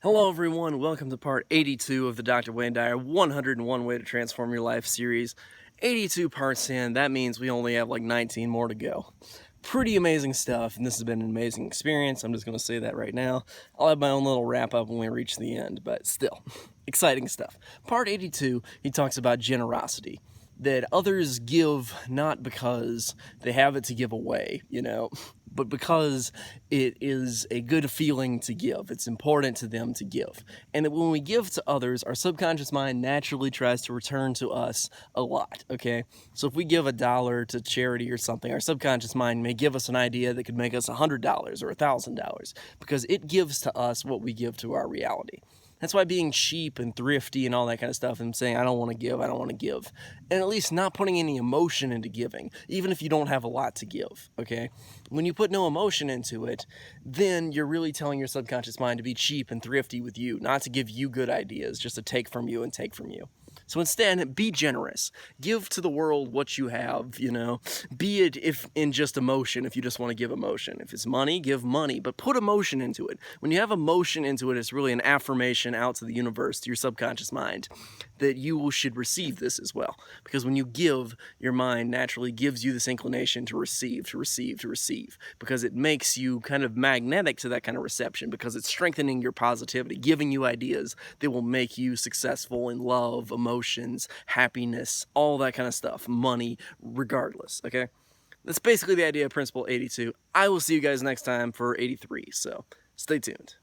Hello everyone, welcome to part 82 of the Dr. Wayne Dyer 101 Way to Transform Your Life series. 82 parts in, that means we only have like 19 more to go. Pretty amazing stuff, and this has been an amazing experience. I'm just going to say that right now. I'll have my own little wrap up when we reach the end, but still, exciting stuff. Part 82, he talks about generosity. That others give not because they have it to give away, but because it is a good feeling to give. It's important to them to give. And that when we give to others, our subconscious mind naturally tries to return to us a lot, okay? So if we give $1 to charity or something, our subconscious mind may give us an idea that could make us $100 or $1,000 because it gives to us what we give to our reality. That's why being cheap and thrifty and all that kind of stuff and saying, I don't want to give, and at least not putting any emotion into giving, even if you don't have a lot to give, okay? When you put no emotion into it, then you're really telling your subconscious mind to be cheap and thrifty with you, not to give you good ideas, just to take from you and take from you. So instead, be generous. Give to the world what you have, Be it if in just emotion, if you just want to give emotion. If it's money, give money, but put emotion into it. When you have emotion into it, it's really an affirmation out to the universe, to your subconscious mind, that you should receive this as well. Because when you give, your mind naturally gives you this inclination to receive, because it makes you kind of magnetic to that kind of reception, because it's strengthening your positivity, giving you ideas that will make you successful in love, emotions, happiness, all that kind of stuff, money, regardless, okay? That's basically the idea of Principle 82. I will see you guys next time for 83, so stay tuned.